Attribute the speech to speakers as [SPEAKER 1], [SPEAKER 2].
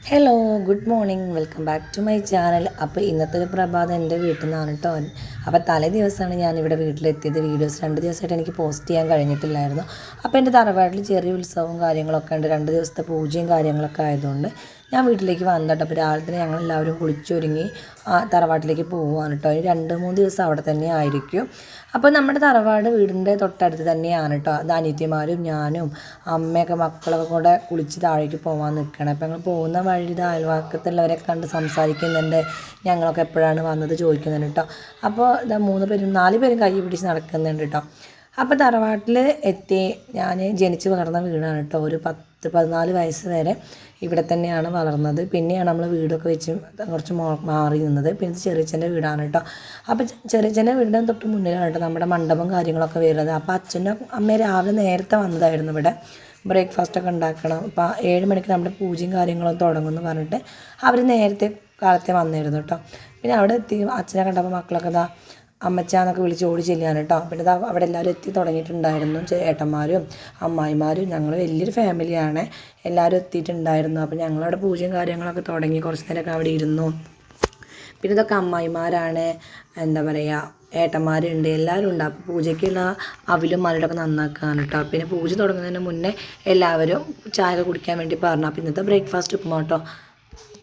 [SPEAKER 1] Hello good morning welcome back to my channel. അപ്പോൾ ഇന്നത്തെ ഒരു പ്രഭാതം എൻ്റെ വീട്ടിൽ നിന്നാണ് കേട്ടോ. അപ്പോൾ തലേ ദിവസമാണ് ഞാനിവിടെ വീട്ടിലെത്തിയത്. വീഡിയോസ് 2 ദിവസമായിട്ട് എനിക്ക് പോസ്റ്റ് ചെയ്യാൻ കഴിഞ്ഞിട്ടില്ലായിരുന്നു. അപ്പോൾ എൻ്റെ തറവാട്ടിൽ ചെറിയ ഉത്സവവും കാര്യങ്ങളൊക്കെ ഉണ്ട്. 2 ദിവസത്തെ പൂജയും കാര്യങ്ങളൊക്കെ ആയതുകൊണ്ട് ഞാൻ വീട്ടിലേക്ക് വന്നിട്ട് അപ്പോൾ രാവിലെ തന്നെ ഞങ്ങളെല്ലാവരും കുളിച്ചൊരുങ്ങി തറവാട്ടിലേക്ക് പോവുകയാണ് കേട്ടോ. 2-3 ദിവസം അവിടെ തന്നെ ആയിരിക്കും. അപ്പോൾ നമ്മുടെ തറവാട് വീടിൻ്റെ തൊട്ടടുത്ത് തന്നെയാണ് കേട്ടോ. അത് അനിയത്തിമാരും ഞാനും അമ്മയൊക്കെ മക്കളൊക്കെ കൂടെ കുളിച്ച് താഴേക്ക് പോകാൻ നിൽക്കണം. അപ്പോൾ ഞങ്ങൾ പോകുന്ന വഴി അയൽവാക്കത്തുള്ളവരൊക്കെ കണ്ട് സംസാരിക്കുന്നുണ്ട്. ഞങ്ങളൊക്കെ എപ്പോഴാണ് വന്നത് ചോദിക്കുന്നുണ്ട് കേട്ടോ. അപ്പോൾ 4 പേരും കൈ പിടിച്ച് നടക്കുന്നുണ്ട് കേട്ടോ. അപ്പോൾ തറവാട്ടിൽ എത്തി. ഞാൻ ജനിച്ച് വളർന്ന വീടാണ് കേട്ടോ. ഒരു 10-14 വയസ്സ് വരെ ഇവിടെ തന്നെയാണ് വളർന്നത്. പിന്നെയാണ് നമ്മൾ വീടൊക്കെ വെച്ച് കുറച്ച് മാറി നിന്നത്. പിന്നെ ചെറിയച്ഛൻ്റെ വീടാണ് കേട്ടോ. അപ്പോൾ ചെറിയച്ഛൻ്റെ വീടിൻ്റെ തൊട്ട് മുന്നിലാണ് കേട്ടോ നമ്മുടെ മണ്ഡപം കാര്യങ്ങളൊക്കെ വരുന്നത്. അപ്പോൾ അച്ഛനും അമ്മയും രാവിലെ നേരത്തെ വന്നതായിരുന്നു ഇവിടെ. ബ്രേക്ക്ഫാസ്റ്റൊക്കെ ഉണ്ടാക്കണം. അപ്പോൾ 7 മണിക്ക് നമ്മുടെ പൂജയും കാര്യങ്ങളും തുടങ്ങുമെന്ന് പറഞ്ഞിട്ട് അവർ നേരത്തെ കാലത്തെ വന്നിരുന്നു കേട്ടോ. പിന്നെ അവിടെ എത്തി അച്ഛനെ കണ്ടപ്പോൾ മക്കളൊക്കെ അമ്മച്ചാന്നൊക്കെ വിളിച്ച് ഓടി ചെല്ലുകയാണ് കേട്ടോ. പിന്നെ അവിടെ എല്ലാവരും എത്തി തുടങ്ങിയിട്ടുണ്ടായിരുന്നു. ഏട്ടന്മാരും അമ്മായിമാരും ഞങ്ങൾ വലിയൊരു ഫാമിലിയാണ്. എല്ലാവരും എത്തിയിട്ടുണ്ടായിരുന്നു. അപ്പോൾ ഞങ്ങളവിടെ പൂജയും കാര്യങ്ങളൊക്കെ തുടങ്ങി. കുറച്ച് നേരമൊക്കെ അവിടെ ഇരുന്നു. പിന്നെ ഇതൊക്കെ അമ്മായിമാരാണ്, എന്താ പറയുക, ഏട്ടന്മാരുണ്ട്, എല്ലാവരും ഉണ്ട്. അപ്പോൾ പൂജയ്ക്കുള്ള അവിലും മലടൊക്കെ നന്നാക്കുകയാണ് കേട്ടോ. പിന്നെ പൂജ തുടങ്ങുന്നതിന് മുന്നേ എല്ലാവരും ചായ കുടിക്കാൻ വേണ്ടി പറഞ്ഞു. അപ്പോൾ ഇന്നത്തെ ബ്രേക്ക്ഫാസ്റ്റ് ഉപ്പുമാ കേട്ടോ.